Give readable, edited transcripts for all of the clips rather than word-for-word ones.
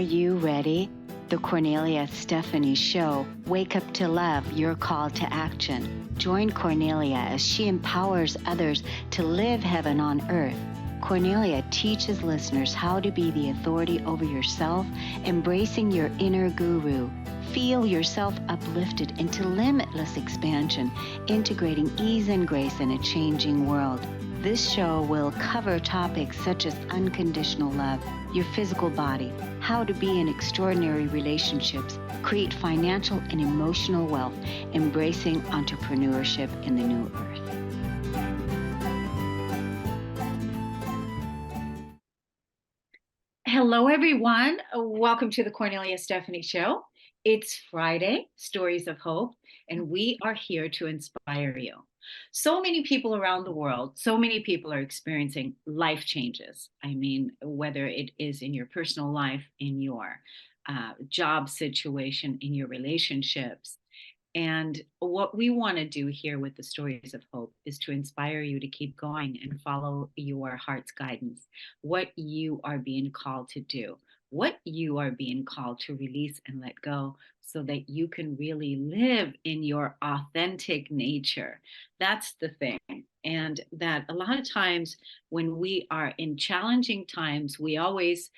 you ready? The Kornelia Stephanie Show. Wake up to love, your call to action. Join Kornelia as she empowers others to live heaven on earth. Kornelia teaches listeners how to be the authority over yourself, embracing your inner guru. Feel yourself uplifted into limitless expansion, integrating ease and grace in a changing world. This show will cover topics such as unconditional love, your physical body, how to be in extraordinary relationships, create financial and emotional wealth, embracing entrepreneurship in the new earth. Hello, everyone. Welcome to the Kornelia Stephanie Show. It's Friday, Stories of Hope, and we are here to inspire you. So many people around the world, so many people are experiencing life changes. I mean, whether it is in your personal life, in your job situation, in your relationships. And what we want to do here with the Stories of Hope is to inspire you to keep going and follow your heart's guidance, what you are being called to do, what you are being called to release and let go so that you can really live in your authentic nature. That's the thing. And that a lot of times when we are in challenging times, we always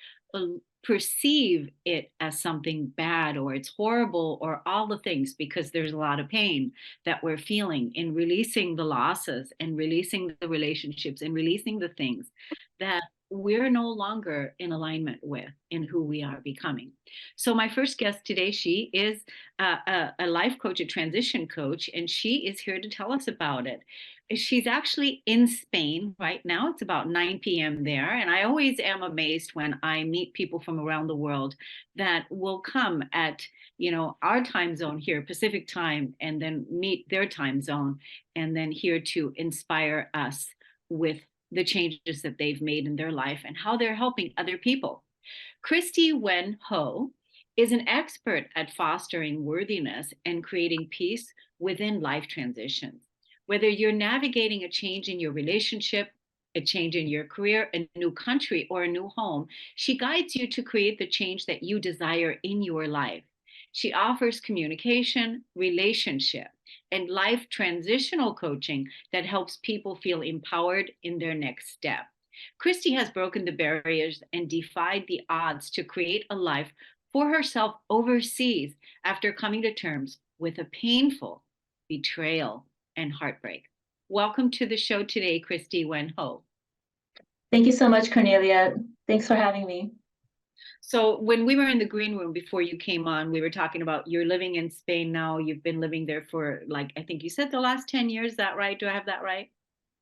perceive it as something bad or it's horrible or all the things because there's a lot of pain that we're feeling in releasing the losses and releasing the relationships and releasing the things that we're no longer in alignment with in who we are becoming. So my first guest today, she is a life coach, a transition coach, and she is here to tell us about it. She's actually in Spain right now. It's about 9 p.m. there. And I always am amazed when I meet people from around the world that will come at, our time zone here, Pacific time, and then meet their time zone, and then here to inspire us with the changes that they've made in their life and how they're helping other people. Christy Nguyen-Ho is an expert at fostering worthiness and creating peace within life transitions. Whether you're navigating a change in your relationship, a change in your career, a new country, or a new home, she guides you to create the change that you desire in your life. She offers communication, relationship, and life transitional coaching that helps people feel empowered in their next step. Christy has broken the barriers and defied the odds to create a life for herself overseas after coming to terms with a painful betrayal and heartbreak. Welcome to the show today, Christy Nguyen-Ho. Thank you so much, Cornelia. Thanks for having me. So when we were in the green room before you came on, we were talking about you're living in Spain now. You've been living there for I think you said the last 10 years. Is that right? Do I have that right?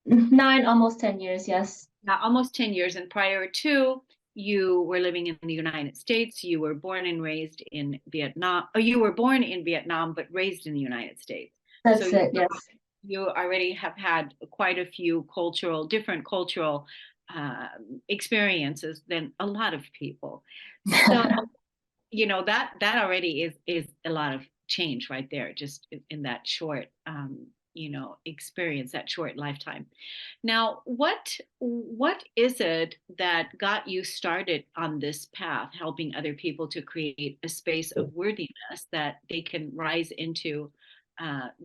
9, almost 10 years, yes. Yeah, almost 10 years. And prior to, you were living in the United States. You were born and raised in Vietnam. Or you were born in Vietnam, but raised in the United States. That's it, yes. You already have had quite a few different cultural experiences than a lot of people. So, that already is a lot of change right there, just in that short, experience, that short lifetime. Now, what is it that got you started on this path, helping other people to create a space of worthiness that they can rise into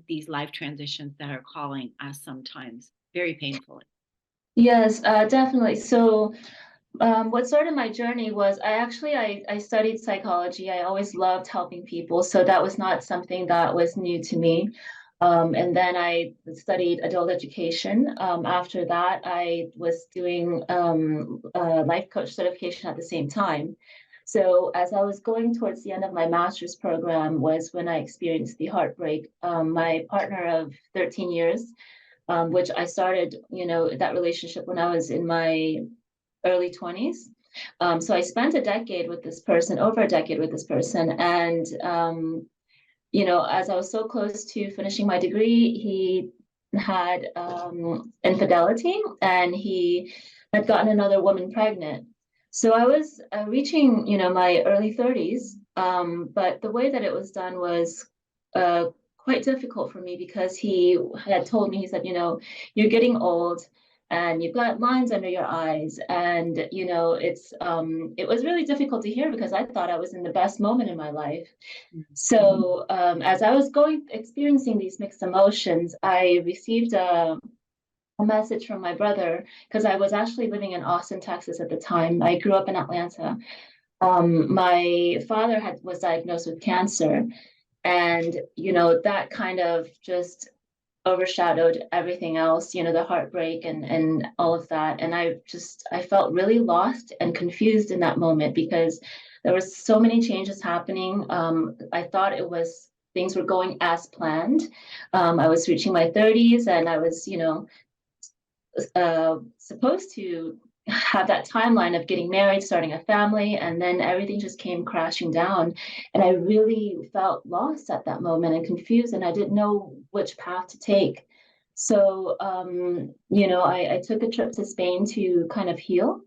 these life transitions that are calling us sometimes very painfully? Yes, definitely. So what started my journey was I studied psychology. I always loved helping people. So that was not something that was new to me. And then I studied adult education. After that, I was doing life coach certification at the same time. So as I was going towards the end of my master's program was when I experienced the heartbreak. My partner of 13 years, which I started, that relationship when I was in my early 20s. So I spent over a decade with this person. And, as I was so close to finishing my degree, he had infidelity and he had gotten another woman pregnant. So I was reaching, my early 30s, but the way that it was done was quite difficult for me because he had told me, he said, you're getting old. and you've got lines under your eyes, and it was really difficult to hear because I thought I was in the best moment in my life. So as I was experiencing these mixed emotions, I received a message from my brother because I was actually living in Austin, Texas at the time. I grew up in Atlanta. My father was diagnosed with cancer, and that kind of just overshadowed everything else, the heartbreak and all of that. And I felt really lost and confused in that moment because there was so many changes happening. I thought things were going as planned. I was reaching my 30s, and I was, supposed to have that timeline of getting married, starting a family, and then everything just came crashing down. And I really felt lost at that moment and confused, and I didn't know which path to take. So, I took a trip to Spain to kind of heal.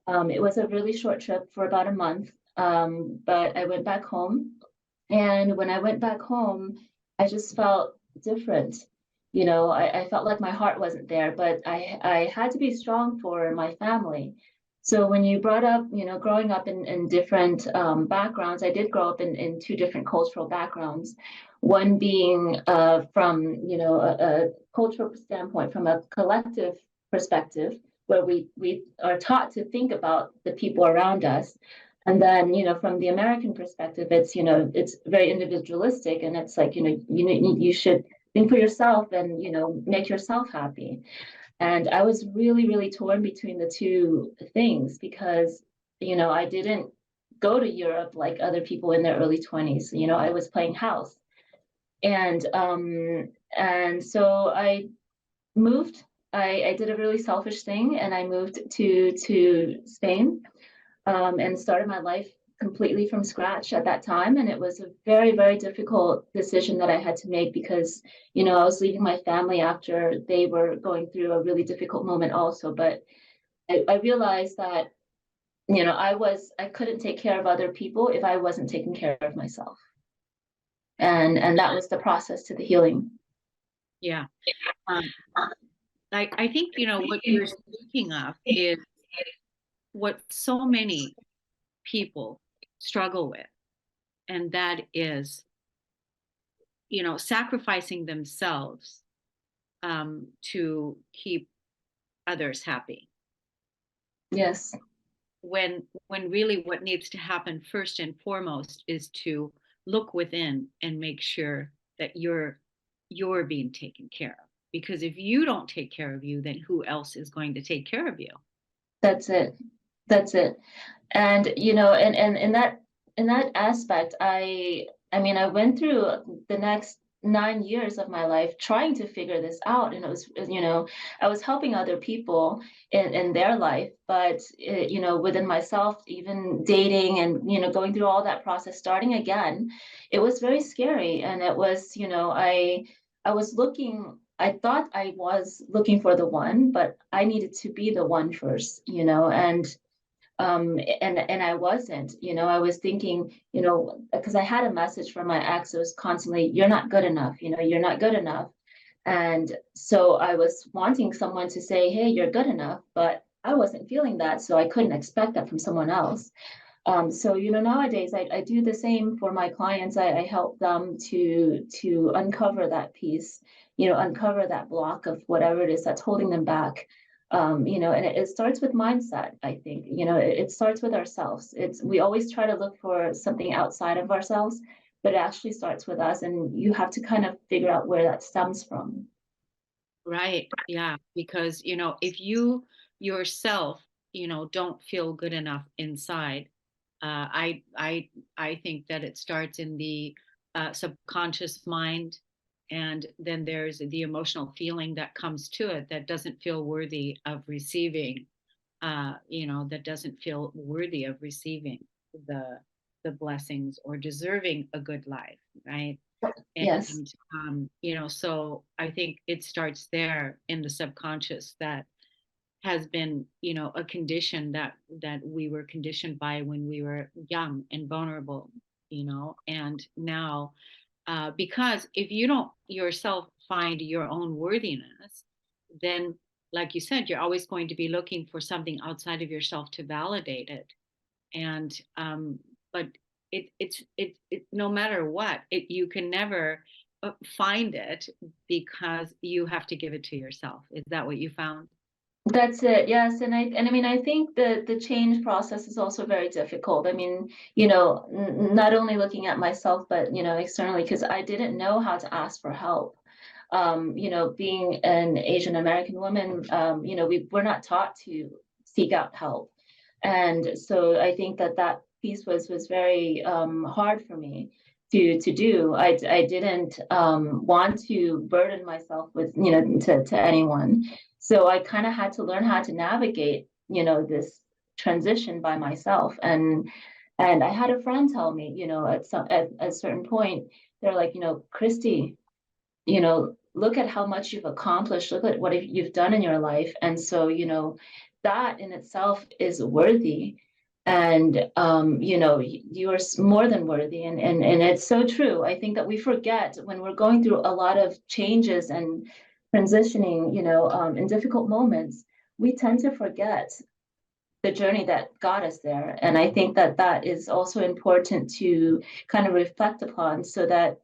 It was a really short trip for about a month, but I went back home. And when I went back home, I just felt different. I felt like my heart wasn't there, but I had to be strong for my family. So when you brought up, growing up in different backgrounds, I did grow up in two different cultural backgrounds. One being from, a cultural standpoint, from a collective perspective, where we are taught to think about the people around us. And then, from the American perspective, it's very individualistic, and it's like, you should think for yourself and, make yourself happy. And I was really, really torn between the two things because, I didn't go to Europe like other people in their early 20s. I was playing house. And so I moved. I did a really selfish thing, and I moved to Spain, and started my life completely from scratch at that time. And it was a very, very difficult decision that I had to make because, I was leaving my family after they were going through a really difficult moment also. But I realized that, I couldn't take care of other people if I wasn't taking care of myself. And that was the process to the healing. Yeah. Um, I think, what you're speaking of is what so many people struggle with, and that is, sacrificing themselves to keep others happy. Yes, When really what needs to happen first and foremost is to look within and make sure that you're being taken care of. Because if you don't take care of you, then who else is going to take care of you? that's it. That's it. And and in that aspect, I mean, I went through the next 9 years of my life trying to figure this out, and I was helping other people in their life, but within myself, even dating and going through all that process, starting again, it was very scary. And it was, I was looking. I thought I was looking for the one, but I needed to be the one first, and I wasn't. I was thinking, because I had a message from my ex that was constantly, you're not good enough, you're not good enough. And so I was wanting someone to say, hey, you're good enough, but I wasn't feeling that, so I couldn't expect that from someone else. So nowadays I do the same for my clients. I help them to uncover that piece, uncover that block of whatever it is that's holding them back. And it starts with mindset. I think it starts with ourselves. We always try to look for something outside of ourselves, but it actually starts with us, and you have to kind of figure out where that stems from. Right. Yeah. Because, if you yourself, don't feel good enough inside, I think that it starts in the subconscious mind, and then there's the emotional feeling that comes to it that doesn't feel worthy of receiving, that doesn't feel worthy of receiving the the blessings or deserving a good life, right? Yes, And so I think it starts there in the subconscious that has been, a condition that we were conditioned by when we were young and vulnerable, and now, because if you don't yourself find your own worthiness, then like you said, you're always going to be looking for something outside of yourself to validate it. And but no matter what, you can never find it because you have to give it to yourself. Is that what you found? That's it. Yes. And I mean, I think the change process is also very difficult. I mean, not only looking at myself, but, externally, because I didn't know how to ask for help. Being an Asian American woman, we're not taught to seek out help. And so I think that piece was very hard for me to do. I didn't want to burden myself with, to anyone. So I kind of had to learn how to navigate, this transition by myself. And I had a friend tell me, at a certain point, they're like, Christy, look at how much you've accomplished, look at what you've done in your life. And so, that in itself is worthy. And you are more than worthy. And it's so true. I think that we forget when we're going through a lot of changes and transitioning, in difficult moments, we tend to forget the journey that got us there. And I think that is also important to kind of reflect upon, so that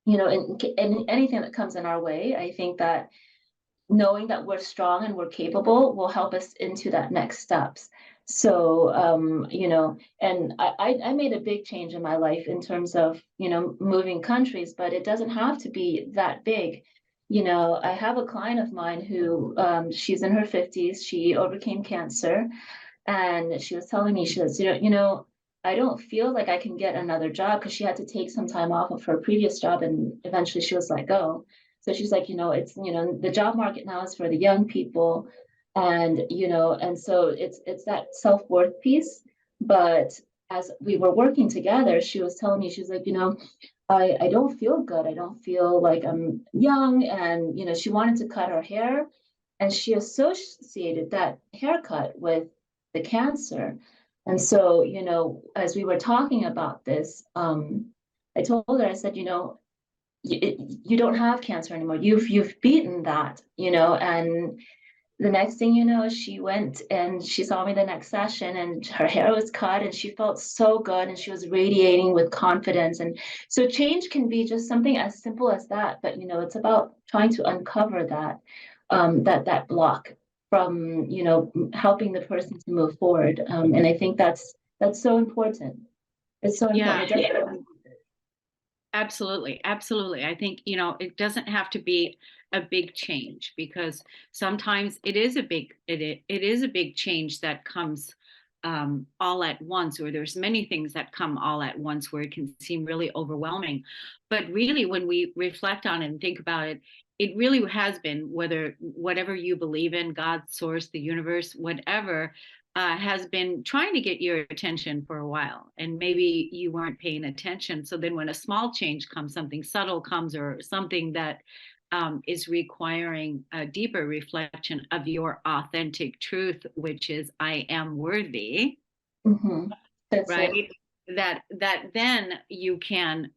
in anything that comes in our way, I think that knowing that we're strong and we're capable will help us into that next steps. So, and I made a big change in my life in terms of, moving countries, but it doesn't have to be that big. I have a client of mine who, she's in her 50s, she overcame cancer, and she was telling me, she says, I don't feel like I can get another job, because she had to take some time off of her previous job, and eventually she was let go. So she's like, it's, the job market now is for the young people. And, and so it's that self-worth piece. But as we were working together, she was telling me, she's like, I don't feel good. I don't feel like I'm young. And, she wanted to cut her hair, and she associated that haircut with the cancer. And so, as we were talking about this, I told her, I said, you don't have cancer anymore. You've beaten that, and the next thing you know, she went and she saw me the next session, and her hair was cut, and she felt so good, and she was radiating with confidence. And so change can be just something as simple as that, but it's about trying to uncover that block from, helping the person to move forward. And I think that's so important. It's so Yeah, important. It doesn't. absolutely. Absolutely. I think, it doesn't have to be a big change, because sometimes it is a big change that comes all at once, or there's many things that come all at once where it can seem really overwhelming. But really, when we reflect on it and think about it, it really has been, whatever you believe in, God, source, the universe, whatever, has been trying to get your attention for a while, and maybe you weren't paying attention. So then when a small change comes, something subtle comes, or something that is requiring a deeper reflection of your authentic truth, which is I am worthy, Mhm. That's it. right? That then you can,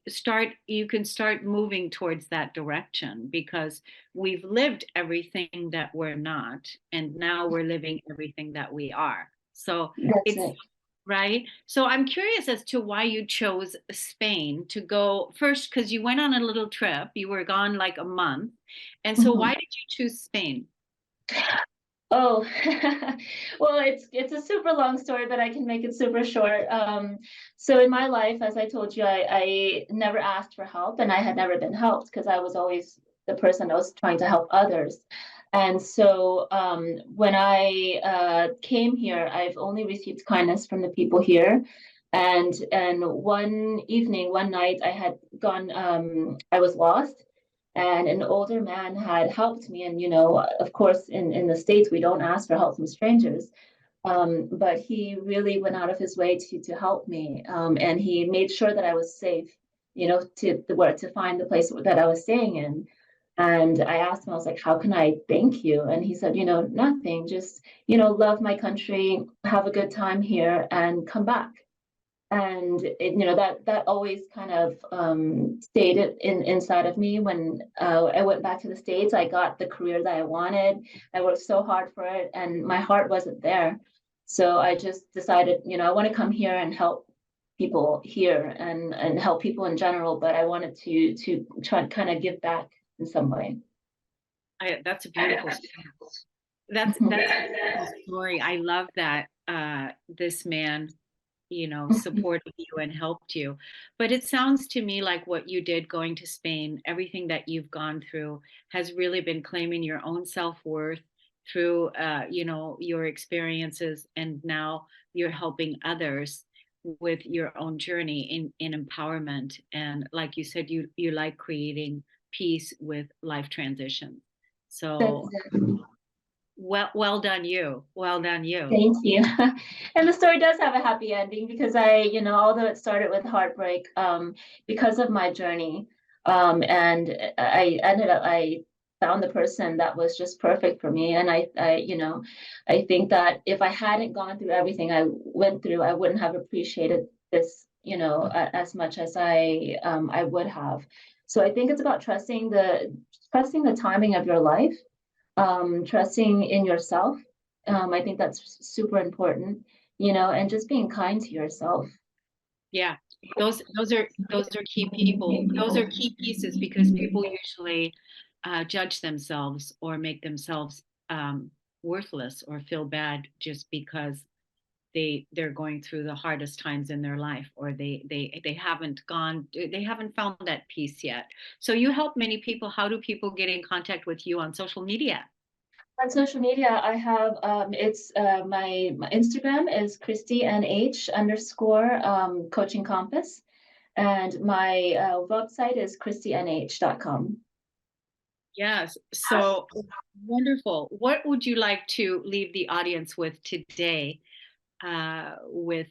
start moving towards that direction, because we've lived everything that we're not, and now we're living everything that we are. So That's it's it. right. So I'm curious as to why you chose Spain to go first, because you went on a little trip. You were gone like a month. And so Mhm. why did you choose Spain? Oh, well, it's a super long story, but I can make it super short. So in my life, as I told you, I never asked for help, and I had never been helped, because I was always the person that was trying to help others. And so when I came here, I've only received kindness from the people here. And one evening, one night, I had gone. I was lost, and an older man had helped me. And of course, in the States, we don't ask for help from strangers. But he really went out of his way to help me, and he made sure that I was safe, to find the place that I was staying in. And I asked him, I was like, how can I thank you? And he said, nothing, just love my country, have a good time here, and come back. And that always kind of stayed inside of me. When I went back to the States, I got the career that I wanted. I worked so hard for it, and my heart wasn't there. So I just decided, I want to come here and help people here, and help people in general. But I wanted to try to kind of give back in some way. That's a beautiful. That's a beautiful story. I love that this man, supported you and helped you. But it sounds to me like what you did going to Spain, everything that you've gone through has really been claiming your own self-worth through, your experiences, and now you're helping others with your own journey in empowerment. And like you said, you like creating peace with life transitions. That's So it. well done you. Well done you. Thank you. And the story does have a happy ending because although it started with heartbreak, because of my journey, and I found the person that was just perfect for me. And I think that if I hadn't gone through everything I went through, I wouldn't have appreciated this, as much as I would have. So I think it's about trusting the timing of your life, trusting in yourself. I think that's super important, and just being kind to yourself. Yeah, those are key people. Those are key pieces because people usually judge themselves or make themselves worthless or feel bad just because they're going through the hardest times in their life, or they haven't found that peace yet. So you help many people. How do people get in contact with you on social media? On social media, I have it's my Instagram is Christy NH underscore coaching compass, and my website is christynh.com. Yes. So wonderful. What would you like to leave the audience with today? With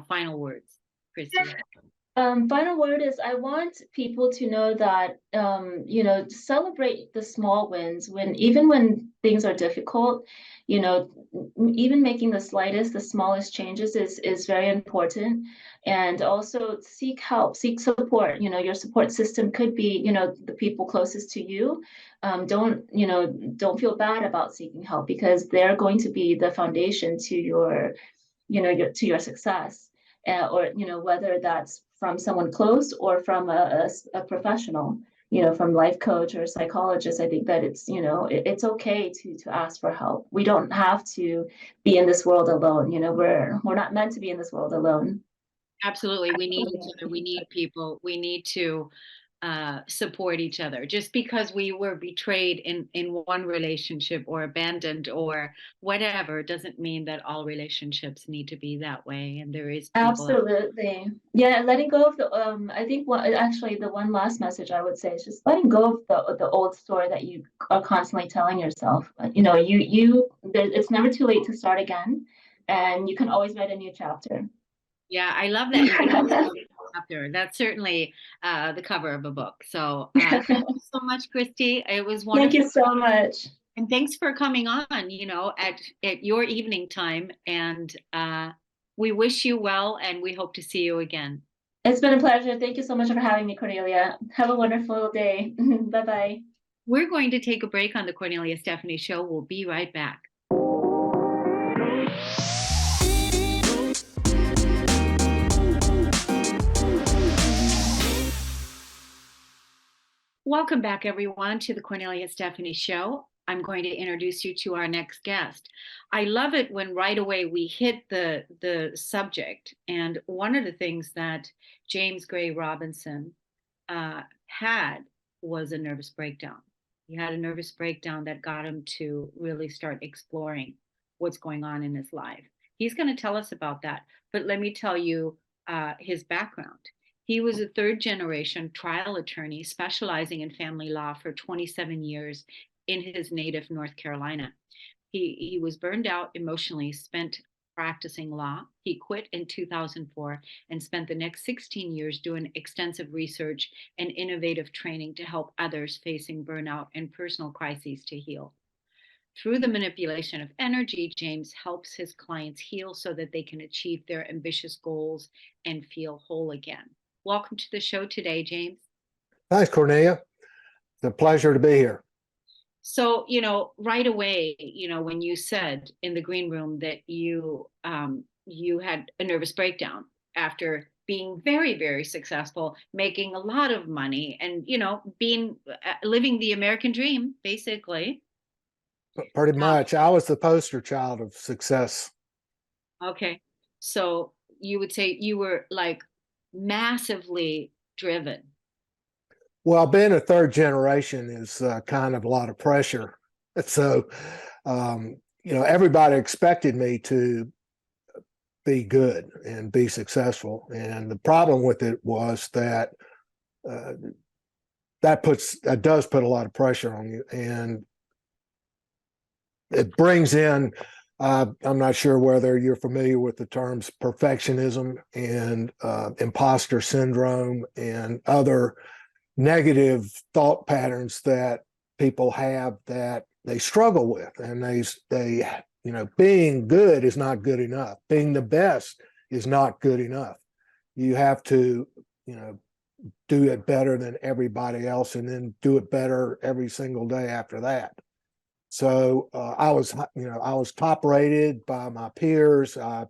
final words, Christy. Final word is I want people to know that celebrate the small wins even when things are difficult. You know, Even making the smallest changes is very important. And also seek help, seek support. Your support system could be the people closest to you. Don't feel bad about seeking help because they're going to be the foundation to your success, or whether that's from someone close or from a professional, from life coach or psychologist. I think that it's okay to ask for help. We don't have to be in this world alone. We're not meant to be in this world alone. Absolutely. We need each other. We need people. We need to support each other. Just because we were betrayed in one relationship or abandoned or whatever doesn't mean that all relationships need to be that way. And there is people. Absolutely. Yeah, letting go of I think actually the one last message I would say is just letting go of the old story that you are constantly telling yourself. It's never too late to start again, and you can always write a new chapter. Yeah, I love that. You can always go after. That's certainly the cover of a book. So thank you so much, Christy. It was Thank wonderful. you so much. And thanks for coming on, at your evening time. And we wish you well, and we hope to see you again. It's been a pleasure. Thank you so much for having me, Cornelia. Have a wonderful day. Bye bye. We're going to take a break on the Kornelia Stephanie Show. We'll be right back. Welcome back, everyone, to the Kornelia Stephanie Show. I'm going to introduce you to our next guest. I love it when right away we hit the subject. And one of the things that James Gray Robinson had was a nervous breakdown. He had a nervous breakdown that got him to really start exploring what's going on in his life. He's going to tell us about that. But let me tell you his background. He was a third generation trial attorney specializing in family law for 27 years in his native North Carolina. He was burned out emotionally, spent practicing law. He quit in 2004 and spent the next 16 years doing extensive research and innovative training to help others facing burnout and personal crises to heal. Through the manipulation of energy, James helps his clients heal so that they can achieve their ambitious goals and feel whole again. Welcome to the show today, James. Thanks, Cornelia. It's a pleasure to be here. So, right away, when you said in the green room that you had a nervous breakdown after being very, very successful, making a lot of money, and being living the American dream, basically. But pretty Um, much, I was the poster child of success. okay, so you would say you were like massively driven. Well, being a third generation is kind of a lot of pressure. So, everybody expected me to be good and be successful. And the problem with it was that uh, that does put a lot of pressure on you, and it brings in. I'm not sure whether you're familiar with the terms perfectionism and imposter syndrome and other negative thought patterns that people have that they struggle with, and they being good is not good enough. Being the best is not good enough. You have to do it better than everybody else, and then do it better every single day after that. So I was top rated by my peers. I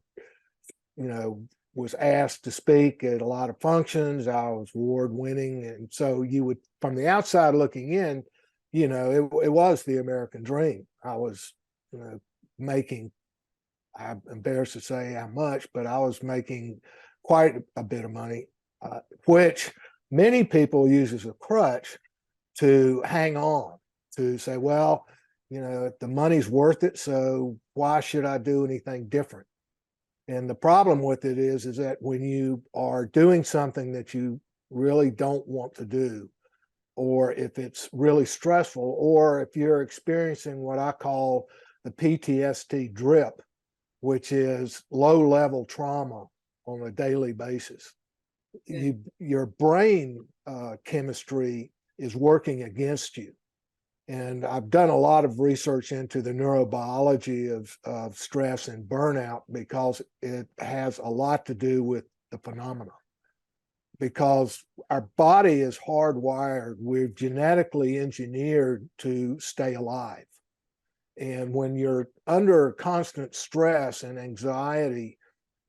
was asked to speak at a lot of functions. I was award winning. And so you would, from the outside looking in, it was the American dream. I was, making, I'm embarrassed to say how much, but I was making quite a bit of money, which many people use as a crutch to hang on, to say, well, the money's worth it. So why should I do anything different? And the problem with it is that when you are doing something that you really don't want to do, or if it's really stressful, or if you're experiencing what I call the PTSD drip, which is low level trauma on a daily basis, your brain chemistry is working against you. And I've done a lot of research into the neurobiology of stress and burnout because it has a lot to do with the phenomena. Because our body is hardwired, we're genetically engineered to stay alive. And when you're under constant stress and anxiety,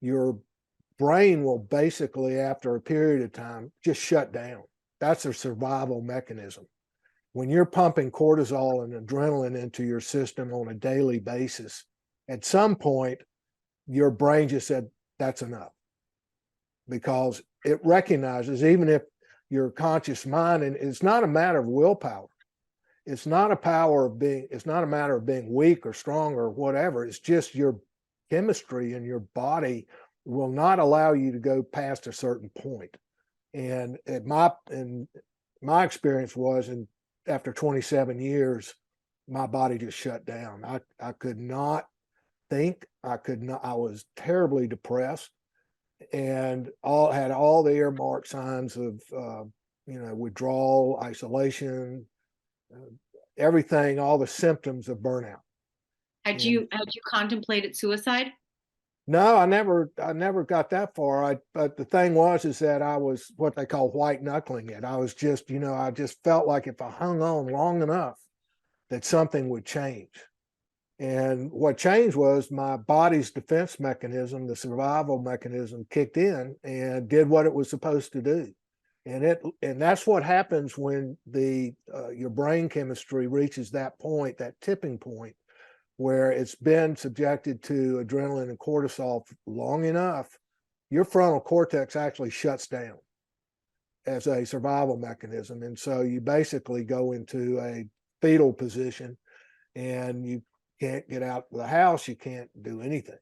your brain will basically, after a period of time, just shut down. That's a survival mechanism. When you're pumping cortisol and adrenaline into your system on a daily basis, at some point, your brain just said, that's enough. Because it recognizes, even if your conscious mind, and it's not a matter of willpower, it's not a matter of being weak or strong or whatever. It's just your chemistry in your body will not allow you to go past a certain point. And my experience was, and after 27 years, my body just shut down. I could not think. I was terribly depressed, and had all the earmark signs of withdrawal, isolation, everything, all the symptoms of burnout. Had you contemplated suicide? No, I never got that far. But the thing was, is that I was what they call white knuckling it. I was just, I just felt like if I hung on long enough, that something would change. And what changed was my body's defense mechanism, the survival mechanism, kicked in and did what it was supposed to do. And that's what happens when your brain chemistry reaches that point, that tipping point, where it's been subjected to adrenaline and cortisol long enough. Your frontal cortex actually shuts down as a survival mechanism. And so you basically go into a fetal position, and you can't get out of the house, you can't do anything.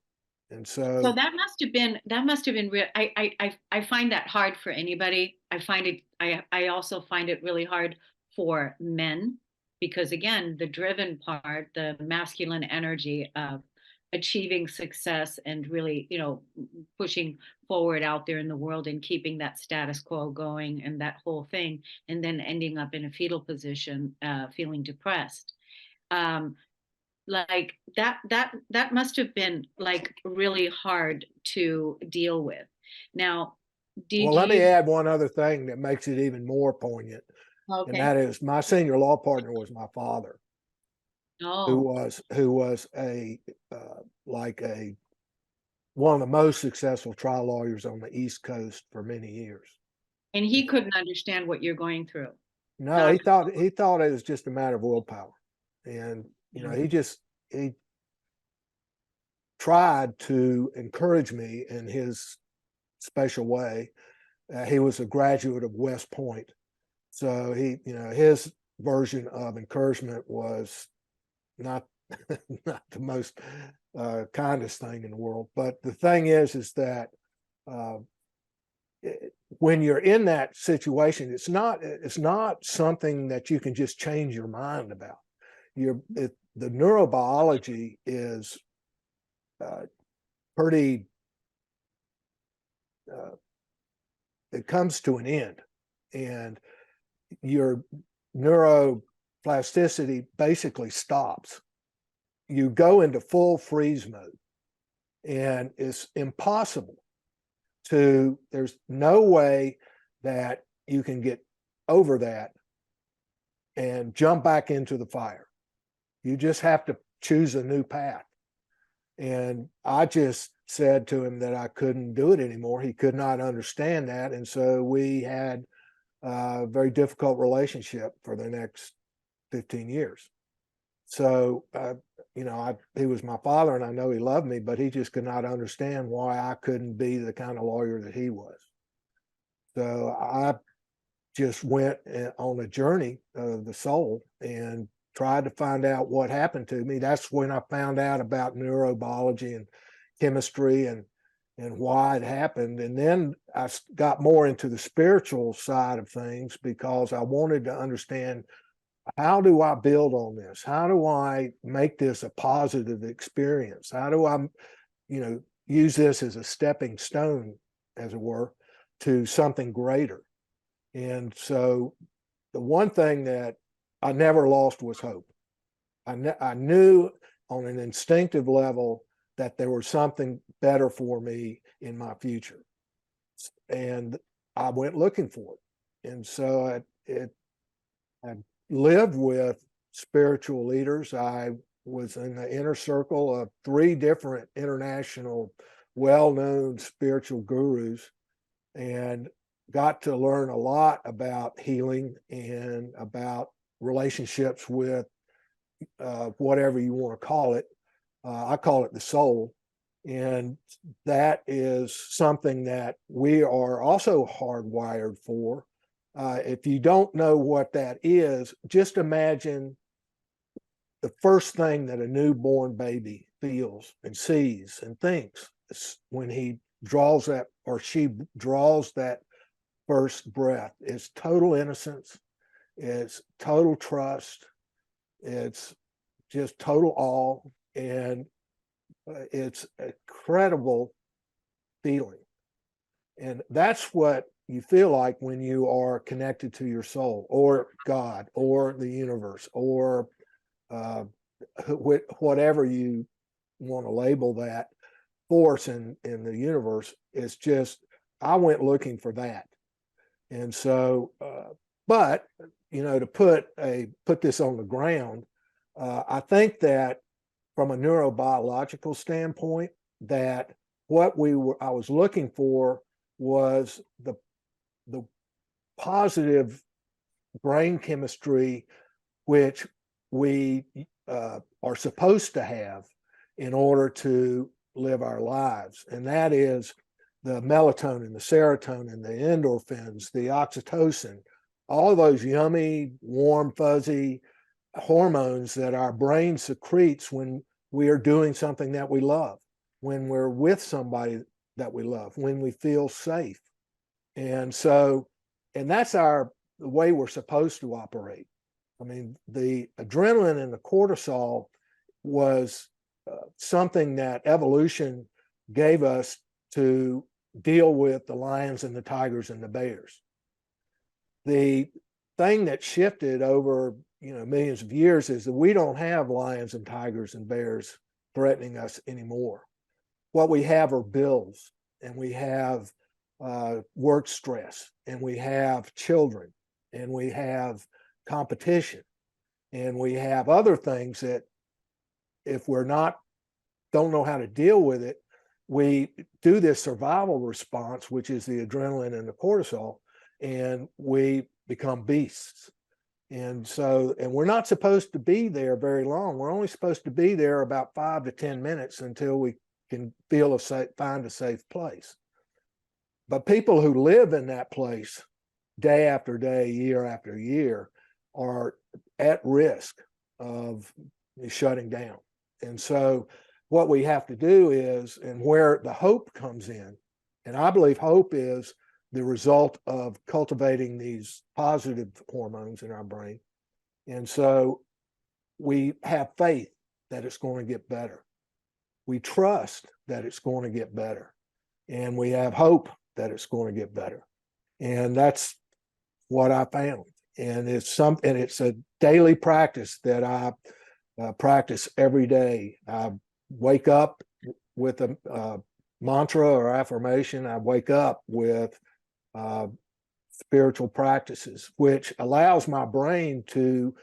And So so that must have been real. I find that hard for anybody. I also find it really hard for men because again, the driven part, the masculine energy of achieving success and really, pushing forward out there in the world and keeping that status quo going and that whole thing, and then ending up in a fetal position, feeling depressed. Um, like that must have been like really hard to deal with. Now, Well, did let me you? add one other thing that makes it even more poignant, and Okay. that is my senior law partner was my father, Oh, who was a like a one of the most successful trial lawyers on the East Coast for many years. and he couldn't understand what you're going through. No, Not. he thought it was just a matter of willpower, and he tried to encourage me in his special way. He was a graduate of West Point, so his version of encouragement was not not the most kindest thing in the world. But the thing is that uh, when you're in that situation, it's not something that you can just change your mind about. The neurobiology is uh, pretty. Uh, it comes to an end, and your neuroplasticity basically stops. You go into full freeze mode, and it's impossible there's no way that you can get over that and jump back into the fire. You just have to choose a new path. And I just said to him that I couldn't do it anymore. He could not understand that. And so we had a very difficult relationship for the next 15 years. So, he was my father, and I know he loved me, but he just could not understand why I couldn't be the kind of lawyer that he was. So I just went on a journey of the soul and tried to find out what happened to me. That's when I found out about neurobiology and chemistry and why it happened. And then I got more into the spiritual side of things because I wanted to understand, how do I build on this? How do I make this a positive experience? How do I, use this as a stepping stone, as it were, to something greater? And so the one thing that I never lost was hope. I knew on an instinctive level that there was something better for me in my future. And I went looking for it. And so I lived with spiritual leaders. I was in the inner circle of 3 different international well-known spiritual gurus, and got to learn a lot about healing and about relationships with whatever you want to call it. I call it the soul. And that is something that we are also hardwired for. If you don't know what that is, just imagine the first thing that a newborn baby feels and sees and thinks when he draws that, or she draws that first breath. It's total innocence, it's total trust, it's just total awe, and it's a incredible feeling. And that's what you feel like when you are connected to your soul or God or the universe or whatever you want to label that force in the universe. It's just, I went looking for that. And so, but to put this on the ground, I think that from a neurobiological standpoint, that I was looking for was the positive brain chemistry which we are supposed to have in order to live our lives, and that is the melatonin, the serotonin, the endorphins, the oxytocin, all those yummy, warm, fuzzy hormones that our brain secretes when we are doing something that we love, when we're with somebody that we love, when we feel safe. And so, and that's the way we're supposed to operate. I mean, the adrenaline and the cortisol was something that evolution gave us to deal with the lions and the tigers and the bears. The thing that shifted over, millions of years is that we don't have lions and tigers and bears threatening us anymore. What we have are bills, and we have work stress, and we have children, and we have competition, and we have other things that if we're not, don't know how to deal with it, we do this survival response, which is the adrenaline and the cortisol, and we become beasts. And so, and we're not supposed to be there very long. We're only supposed to be there about 5 to 10 minutes until we can find a safe place. But people who live in that place day after day, year after year, are at risk of shutting down. And so what we have to do is, and where the hope comes in, and I believe hope is the result of cultivating these positive hormones in our brain. And so we have faith that it's going to get better. We trust that it's going to get better. And we have hope that it's going to get better. And that's what I found. And it's a daily practice that I practice every day. I wake up with a mantra or affirmation. I wake up with spiritual practices, which allows my brain to,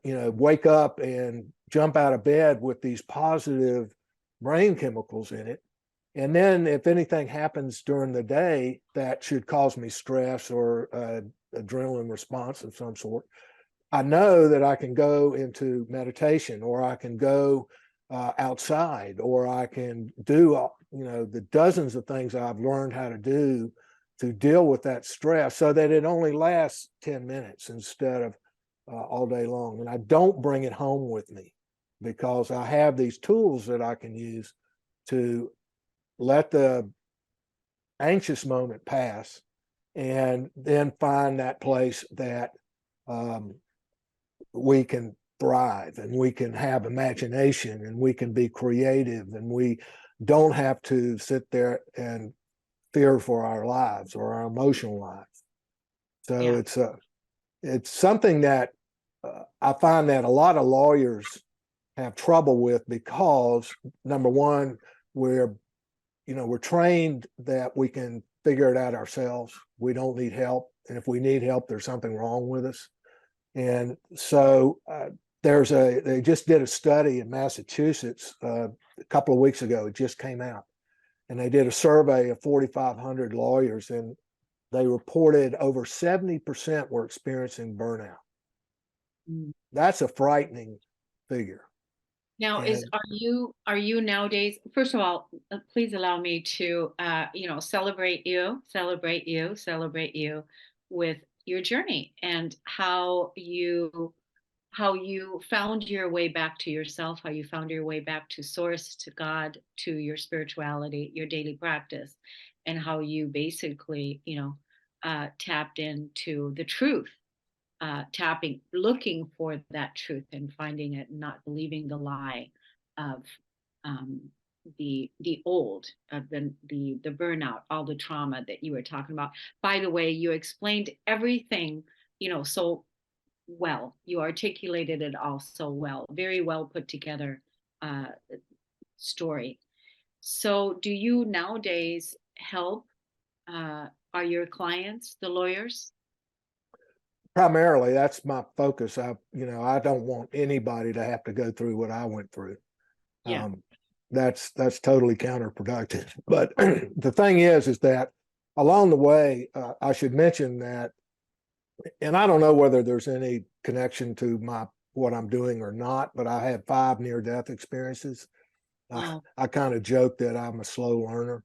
wake up and jump out of bed with these positive brain chemicals in it. And then if anything happens during the day that should cause me stress or adrenaline response of some sort, I know that I can go into meditation, or I can go outside, or I can do, the dozens of things I've learned how to do to deal with that stress, so that it only lasts 10 minutes instead of all day long. And I don't bring it home with me, because I have these tools that I can use to let the anxious moment pass, and then find that place that we can thrive, and we can have imagination, and we can be creative, and we don't have to sit there and fear for our lives or our emotional lives. So yeah. It's something that I find that a lot of lawyers have trouble with, because number one, we're trained that we can figure it out ourselves. We don't need help. And if we need help, there's something wrong with us. And so they just did a study in Massachusetts a couple of weeks ago. It just came out. And they did a survey of 4,500 lawyers, and they reported over 70% were experiencing burnout. That's a frightening figure. Now, are you nowadays? First of all, please allow me to celebrate you with your journey, and how you found your way back to yourself, how you found your way back to source, to God, to your spirituality, your daily practice, and how you basically tapped into the truth, looking for that truth and finding it, not believing the lie of the old, the burnout, all the trauma that you were talking about. By the way, you explained everything, so well. You articulated it all so well. Very well put together story. So, do you nowadays help? Are your clients the lawyers? Primarily, that's my focus. I don't want anybody to have to go through what I went through. Yeah. That's totally counterproductive. But the thing is that along the way, I should mention that, and I don't know whether there's any connection to what I'm doing or not, but I had 5 near-death experiences. Wow. I kind of joke that I'm a slow learner,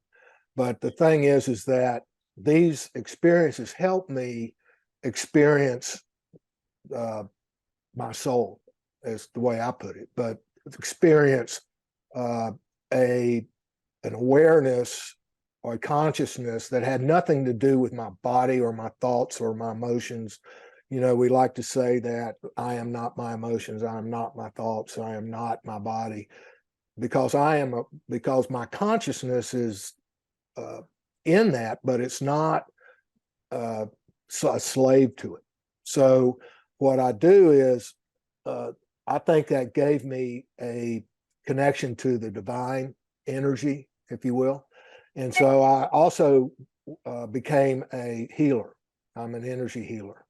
but the thing is that these experiences help me experience my soul, is the way I put it, but experience an awareness or a consciousness that had nothing to do with my body or my thoughts or my emotions. We like to say that I am not my emotions, I am not my thoughts, I am not my body, because because my consciousness is in that, but it's not a slave to it. So what I do is I think that gave me a connection to the divine energy, if you will. And so I also became a healer. I'm an energy healer.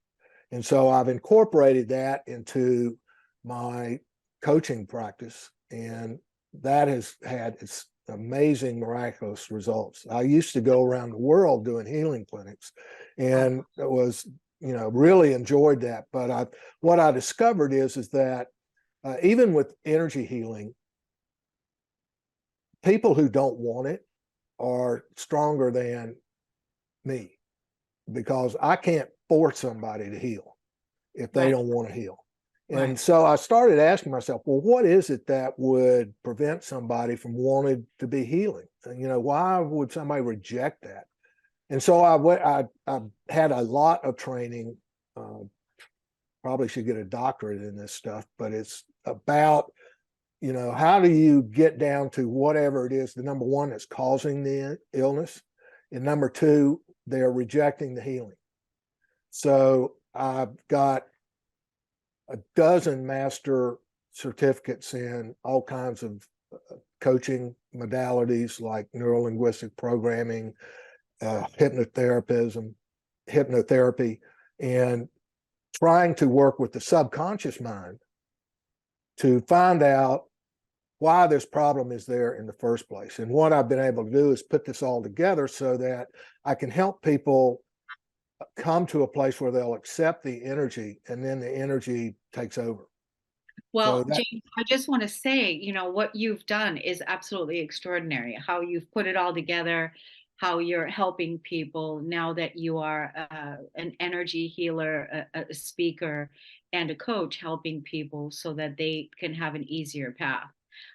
And so I've incorporated that into my coaching practice, and that has had its amazing, miraculous results. I used to go around the world doing healing clinics, and it was, really enjoyed that. But what I discovered is that even with energy healing, people who don't want it are stronger than me, because I can't force somebody to heal if they don't want to heal. And so I started asking myself, well, what is it that would prevent somebody from wanting to be healing? And, why would somebody reject that? And so I had a lot of training, probably should get a doctorate in this stuff, but it's about, how do you get down to whatever it is, the number one that's causing the illness, and number two, they're rejecting the healing. So I've got a dozen master certificates in all kinds of coaching modalities like neurolinguistic programming, hypnotherapy, and trying to work with the subconscious mind to find out why this problem is there in the first place. And what I've been able to do is put this all together so that I can help people come to a place where they'll accept the energy, and then the energy takes over. Well, So James, I just want to say, what you've done is absolutely extraordinary. How you've put it all together, how you're helping people now that you are an energy healer, a speaker, and a coach, helping people so that they can have an easier path.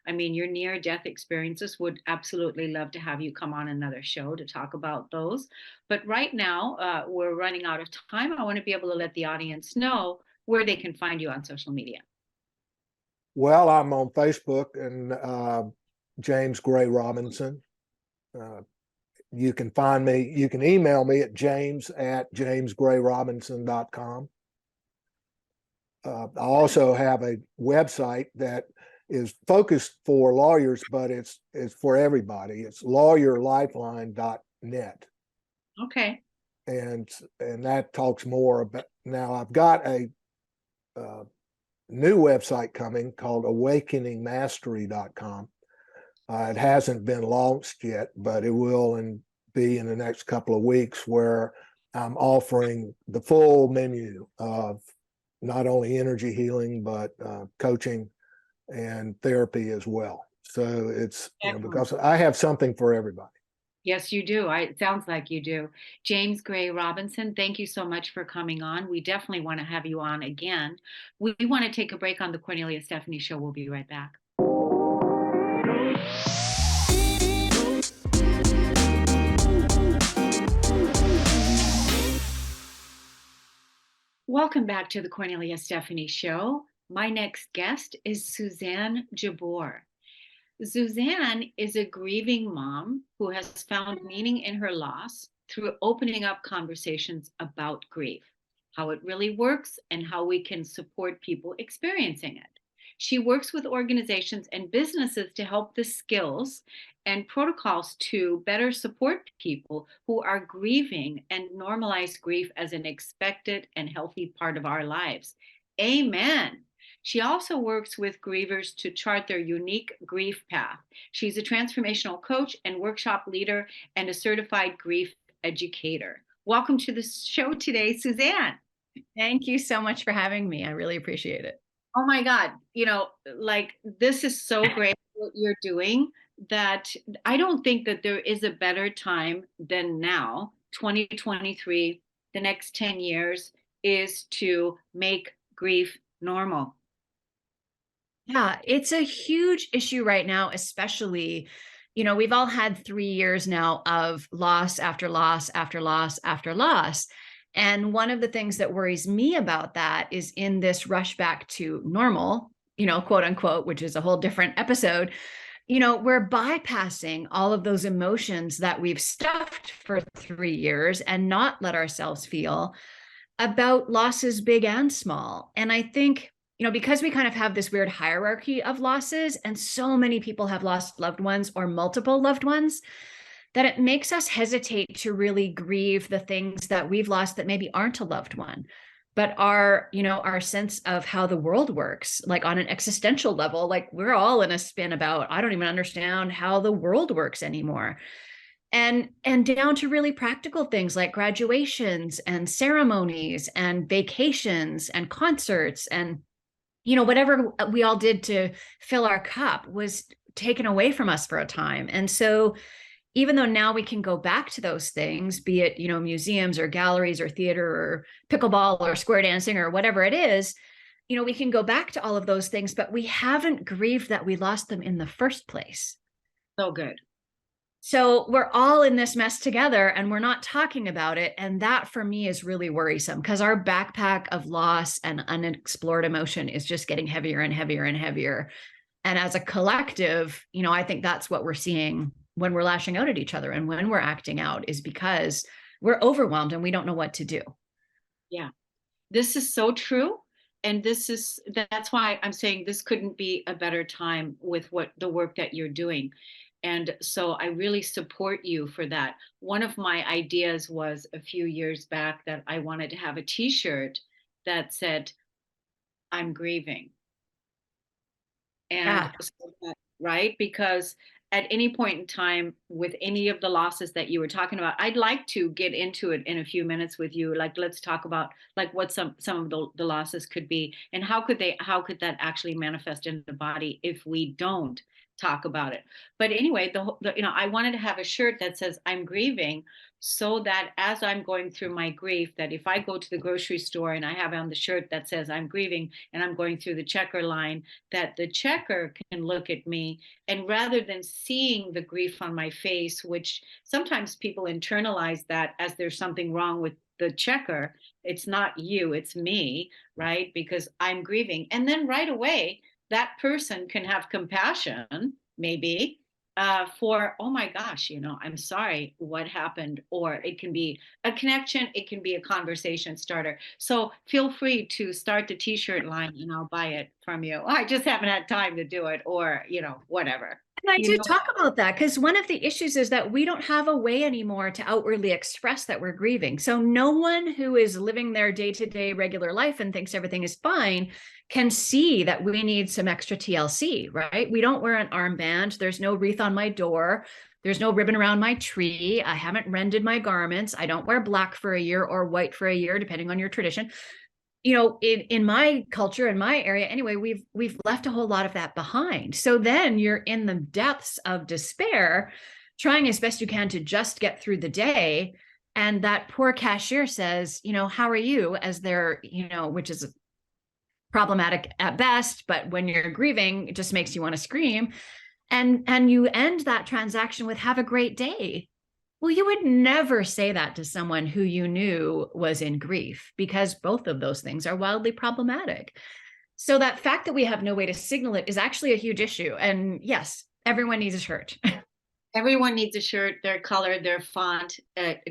I mean, your near-death experiences, would absolutely love to have you come on another show to talk about those. But right now, we're running out of time. I want to be able to let the audience know where they can find you on social media. Well, I'm on Facebook, and James Gray Robinson. You can find me, you can email me at james@jamesgrayrobinson.com. I also have a website that is focused for lawyers, but it's for everybody. It's lawyerlifeline.net. Okay. And that talks more about, now I've got a new website coming called awakeningmastery.com. It hasn't been launched yet, but it will be in the next couple of weeks, where I'm offering the full menu of not only energy healing, but coaching and therapy as well. So it's, because I have something for everybody. Yes, you do. It sounds like you do. James Gray Robinson, thank you so much for coming on. We definitely want to have you on again. We want to take a break on the Kornelia Stephanie Show. We'll be right back. Welcome back to the Kornelia Stephanie Show. My next guest is Suzanne Jabbour. Suzanne is a grieving mom who has found meaning in her loss through opening up conversations about grief, how it really works, and how we can support people experiencing it. She works with organizations and businesses to help the skills and protocols to better support people who are grieving and normalize grief as an expected and healthy part of our lives. Amen. She also works with grievers to chart their unique grief path. She's a transformational coach and workshop leader and a certified grief educator. Welcome to the show today, Suzanne. Thank you so much for having me. I really appreciate it. Oh my God, this is so great what you're doing, that I don't think that there is a better time than now, 2023, the next 10 years, is to make grief normal. Yeah, it's a huge issue right now, especially, we've all had 3 years now of loss after loss after loss after loss. And one of the things that worries me about that is, in this rush back to normal, quote unquote, which is a whole different episode, we're bypassing all of those emotions that we've stuffed for 3 years and not let ourselves feel, about losses big and small. And I think because we kind of have this weird hierarchy of losses, and so many people have lost loved ones or multiple loved ones, that it makes us hesitate to really grieve the things that we've lost that maybe aren't a loved one, but are, our sense of how the world works, like on an existential level. Like, we're all in a spin about, I don't even understand how the world works anymore. And down to really practical things like graduations and ceremonies and vacations and concerts and whatever we all did to fill our cup was taken away from us for a time. And so even though now we can go back to those things, be it, museums or galleries or theater or pickleball or square dancing or whatever it is, we can go back to all of those things, but we haven't grieved that we lost them in the first place. So good. So we're all in this mess together and we're not talking about it. And that for me is really worrisome, because our backpack of loss and unexplored emotion is just getting heavier and heavier and heavier. And as a collective, I think that's what we're seeing when we're lashing out at each other and when we're acting out, is because we're overwhelmed and we don't know what to do. Yeah, this is so true. And that's why I'm saying this couldn't be a better time with the work that you're doing. And so I really support you for that. One of my ideas was a few years back that I wanted to have a t-shirt that said, I'm grieving. And right, because at any point in time with any of the losses that you were talking about, I'd like to get into it in a few minutes with you. Like, let's talk about like what some of the losses could be, and how could that actually manifest in the body if we don't talk about it. But anyway, I wanted to have a shirt that says I'm grieving, so that as I'm going through my grief, that if I go to the grocery store and I have on the shirt that says I'm grieving and I'm going through the checker line, that the checker can look at me, and rather than seeing the grief on my face, which sometimes people internalize that as there's something wrong with the checker, it's not you, it's me, right? Because I'm grieving. And then right away, that person can have compassion, maybe, for, oh my gosh, I'm sorry, what happened? Or it can be a connection, it can be a conversation starter. So feel free to start the t-shirt line and I'll buy it from you. I just haven't had time to do it, or, whatever. And I do talk about that, because one of the issues is that we don't have a way anymore to outwardly express that we're grieving. So no one who is living their day-to-day regular life and thinks everything is fine can see that we need some extra TLC, right? We don't wear an armband. There's no wreath on my door. There's no ribbon around my tree. I haven't rended my garments. I don't wear black for a year or white for a year, depending on your tradition. In my culture, in my area anyway, we've left a whole lot of that behind. So then you're in the depths of despair, trying as best you can to just get through the day. And that poor cashier says, how are you? As they're, which is problematic at best, but when you're grieving, it just makes you want to scream. And you end that transaction with, have a great day. Well, you would never say that to someone who you knew was in grief, because both of those things are wildly problematic. So that fact that we have no way to signal it is actually a huge issue. And yes, everyone needs a shirt. Everyone needs a shirt, their color, their font.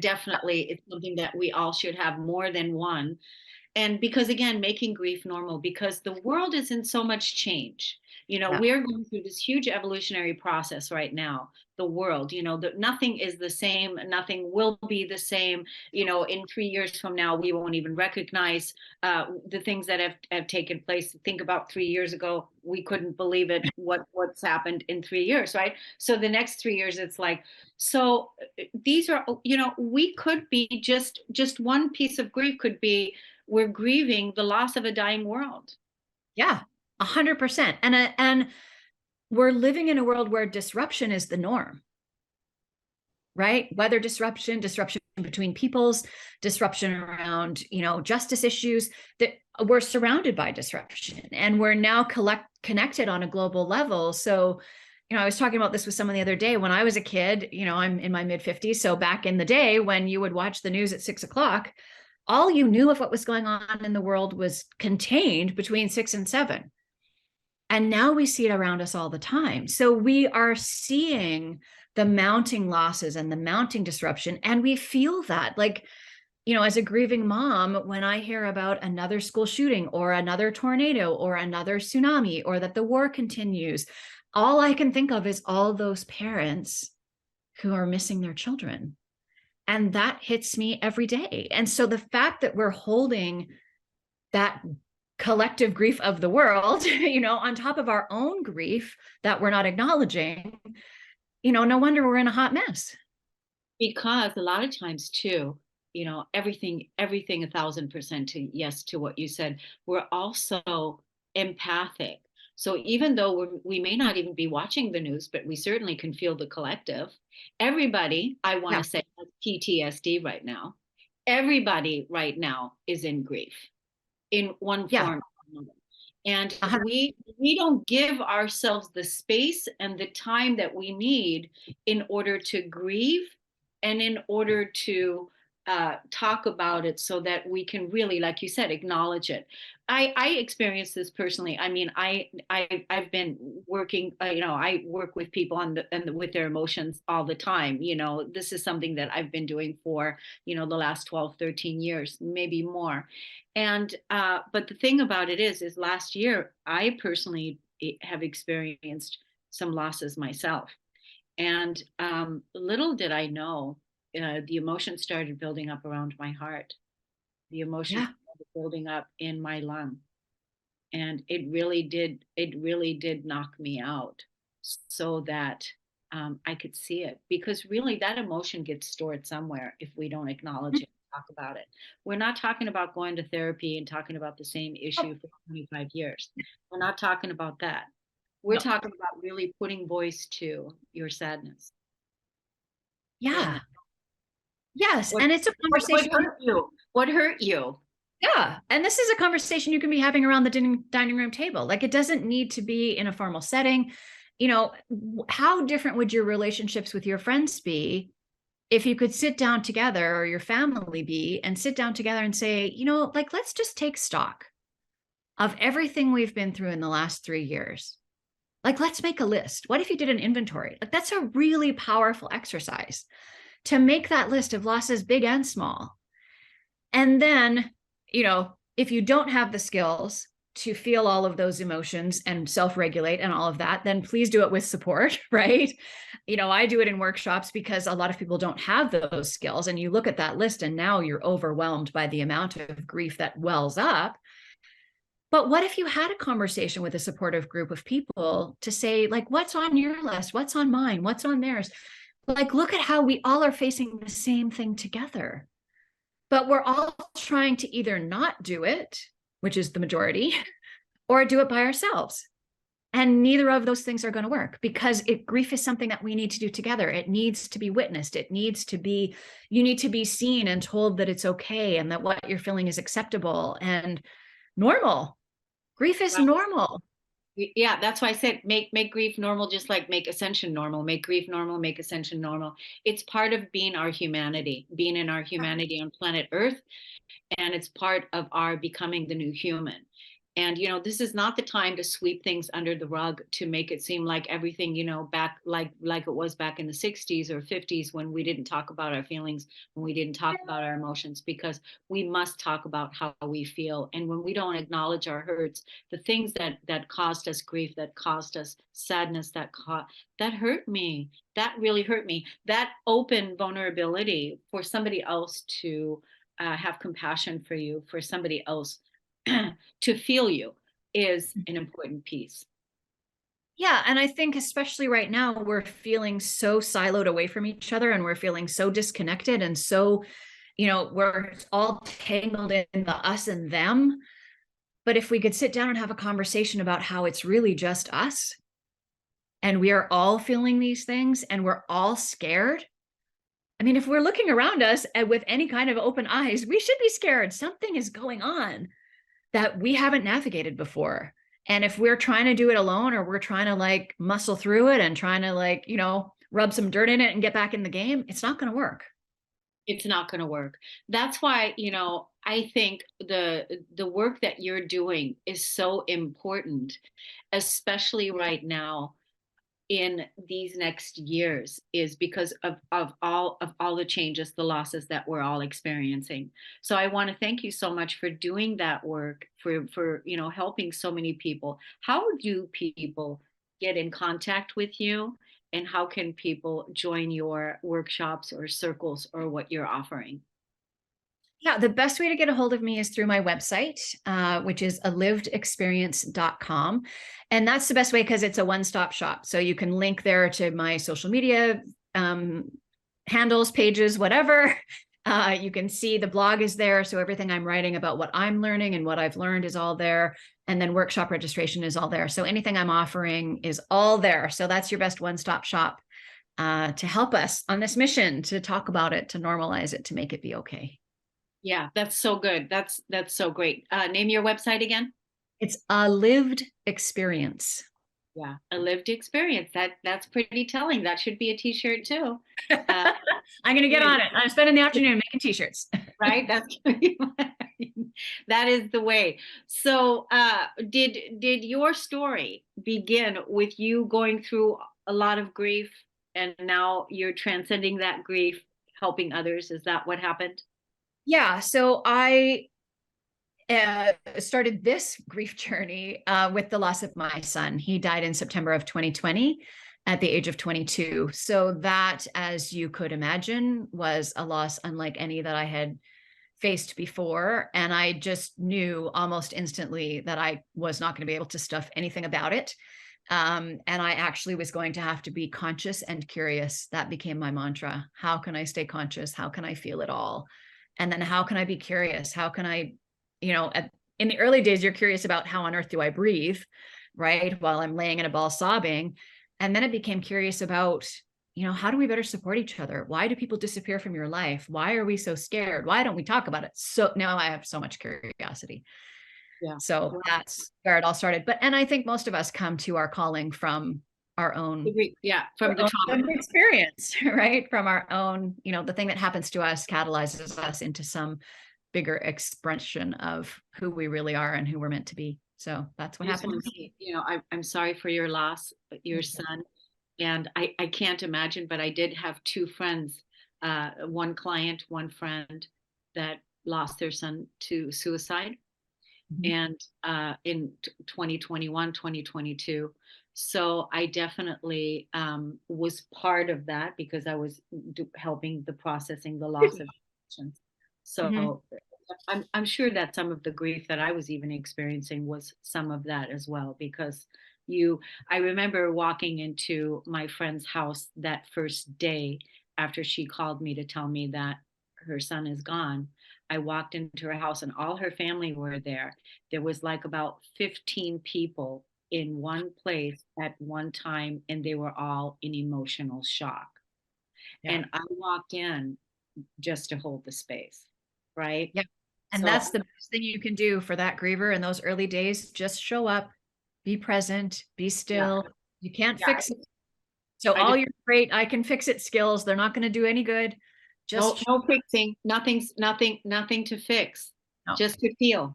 Definitely, it's something that we all should have more than one. And because, again, making grief normal, because the world is in so much change. We're going through this huge evolutionary process right now. The world, that nothing is the same, nothing will be the same. In 3 years from now, we won't even recognize the things that have taken place. Think about 3 years ago, we couldn't believe it, what's happened in 3 years, right? So the next 3 years, it's like, so these are, we could be just one piece of grief could be, we're grieving the loss of a dying world. Yeah, 100%. And we're living in a world where disruption is the norm, right? Weather disruption between peoples, disruption around, justice issues, that we're surrounded by disruption, and we're now connected on a global level. So, I was talking about this with someone the other day. When I was a kid, I'm in my mid-50s. So back in the day, when you would watch the news at 6 o'clock, all you knew of what was going on in the world was contained between 6 and 7. And now we see it around us all the time. So we are seeing the mounting losses and the mounting disruption, and we feel that. Like, as a grieving mom, when I hear about another school shooting or another tornado or another tsunami or that the war continues, all I can think of is all those parents who are missing their children. And that hits me every day. And so the fact that we're holding that collective grief of the world, on top of our own grief that we're not acknowledging, no wonder we're in a hot mess. Because a lot of times too, everything 1,000% to yes to what you said. We're also empathic. So even though we may not even be watching the news, but we certainly can feel the collective. Everybody, I want to say, has PTSD right now. Everybody right now is in grief in one form or another. And we don't give ourselves the space and the time that we need in order to grieve and in order to talk about it so that we can really, like you said, acknowledge it. I experienced this personally. I mean, I've been working. I work with people with their emotions all the time. This is something that I've been doing for the last 12, 13 years, maybe more. And but the thing about it is last year I personally have experienced some losses myself, and little did I know, the emotions started building up around my heart. The emotions started building up in my lung, and it really did. It really did knock me out, so that I could see it. Because really, that emotion gets stored somewhere if we don't acknowledge it, talk about it. We're not talking about going to therapy and talking about the same issue for 25 years. We're not talking about that. We're talking about really putting voice to your sadness. Yeah. Yes. What, And it's a conversation. what hurt you? What hurt you? Yeah. And this is a conversation you can be having around the dining room table. Like, it doesn't need to be in a formal setting. How different would your relationships with your friends be if you could sit down together, or your family be, and sit down together and say, let's just take stock of everything we've been through in the last 3 years. Like, let's make a list. What if you did an inventory? Like, that's a really powerful exercise to make that list of losses, big and small. And then, if you don't have the skills to feel all of those emotions and self-regulate and all of that, then please do it with support, right? I do it in workshops because a lot of people don't have those skills. And you look at that list and now you're overwhelmed by the amount of grief that wells up. But what if you had a conversation with a supportive group of people to say, like, what's on your list? What's on mine? What's on theirs? Like, look at how we all are facing the same thing together. But we're all trying to either not do it, which is the majority, or do it by ourselves. And neither of those things are going to work, because grief is something that we need to do together. It needs to be witnessed. You need to be seen and told that it's okay and that what you're feeling is acceptable and normal. Grief is normal. Yeah, that's why I said make grief normal, just like make ascension normal. Make grief normal, make ascension normal. It's part of being our humanity, being in our humanity on planet Earth, and it's part of our becoming the new human. And this is not the time to sweep things under the rug, to make it seem like everything, back like it was back in the 60s or 50s, when we didn't talk about our feelings, when we didn't talk about our emotions, because we must talk about how we feel. And when we don't acknowledge our hurts, the things that caused us grief, that caused us sadness, that hurt me, that really hurt me, that open vulnerability for somebody else to have compassion for you, for somebody else to feel you, is an important piece. Yeah. And I think especially right now, we're feeling so siloed away from each other, and we're feeling so disconnected, and so, we're all tangled in the us and them. But if we could sit down and have a conversation about how it's really just us, and we are all feeling these things, and we're all scared. I mean, if we're looking around us with any kind of open eyes, we should be scared. Something is going on that we haven't navigated before. And if we're trying to do it alone, or we're trying to muscle through it and trying to rub some dirt in it and get back in the game, it's not going to work. It's not going to work. That's why, I think the work that you're doing is so important, especially right now in these next years is because of all the changes, the losses that we're all experiencing. So I want to thank you so much for doing that work, for helping so many people. How do people get in contact with you, and how can people join your workshops or circles or what you're offering? Yeah, the best way to get a hold of me is through my website, which is alivedexperience.com. And that's the best way because it's a one-stop shop. So you can link there to my social media handles, pages, whatever. You can see the blog is there. So everything I'm writing about what I'm learning and what I've learned is all there. And then workshop registration is all there. So anything I'm offering is all there. So that's your best one-stop shop to help us on this mission, to talk about it, to normalize it, to make it be okay. Yeah, that's so good. That's so great. Name your website again. It's a lived experience. Yeah, a lived experience. That's pretty telling. That should be a t-shirt too. I'm going to get on it. I'm spending the afternoon making t-shirts. Right? That is the way. So did your story begin with you going through a lot of grief, and now you're transcending that grief, helping others? Is that what happened? Yeah. So I started this grief journey with the loss of my son. He died in September of 2020 at the age of 22. So that, as you could imagine, was a loss unlike any that I had faced before. And I just knew almost instantly that I was not going to be able to stuff anything about it. And I actually was going to have to be conscious and curious. That became my mantra. How can I stay conscious? How can I feel it all? And then how can I be curious? How can I, in the early days, you're curious about how on earth do I breathe, right? While I'm laying in a ball sobbing. And then I became curious about, how do we better support each other? Why do people disappear from your life? Why are we so scared? Why don't we talk about it? So now I have so much curiosity. Yeah. So that's where it all started. And I think most of us come to our calling from our own, from the trauma experience, right? From our own, the thing that happens to us catalyzes us into some bigger expression of who we really are and who we're meant to be. So that's what happened. I'm sorry for your loss, your son. And I can't imagine, but I did have two friends, one client, one friend that lost their son to suicide. And in 2021, 2022. So I definitely was part of that because I was helping the processing the loss of emotions. So I'm sure that some of the grief that I was even experiencing was some of that as well, because I remember walking into my friend's house that first day after she called me to tell me that her son is gone. I walked into her house and all her family were there. There was like about 15 people in one place at one time, and they were all in emotional shock. Yeah. And I walked in just to hold the space, right? Yeah. And that's the best thing you can do for that griever in those early days. Just show up, be present, be still. Yeah. You can't fix it. So all your great I can fix it skills, they're not going to do any good. Just no fixing, nothing to fix. No. Just to feel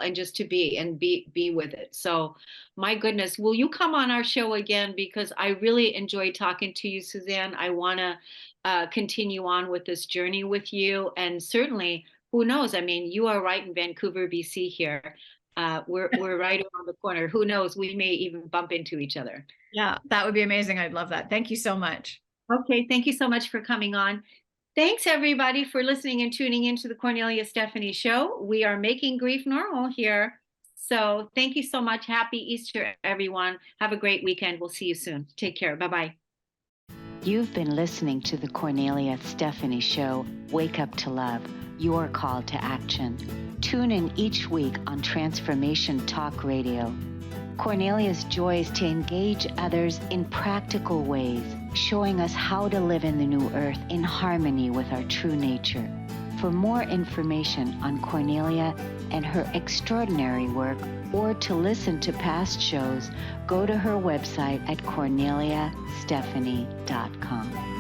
and just to be with it. So my goodness, will you come on our show again? Because I really enjoyed talking to you, Suzanne. I want to continue on with this journey with you. And certainly, who knows? I mean, you are right in Vancouver, BC here. We're right around the corner. Who knows? We may even bump into each other. Yeah, that would be amazing. I'd love that. Thank you so much. Okay, thank you so much for coming on. Thanks, everybody, for listening and tuning into the Kornelia Stephanie Show. We are making grief normal here. So thank you so much. Happy Easter, everyone. Have a great weekend. We'll see you soon. Take care. Bye-bye. You've been listening to the Kornelia Stephanie Show, Wake Up to Love, your call to action. Tune in each week on Transformation Talk Radio. Kornelia's joy is to engage others in practical ways, showing us how to live in the new earth in harmony with our true nature. For more information on Kornelia and her extraordinary work, or to listen to past shows, go to her website at korneliastephanie.com.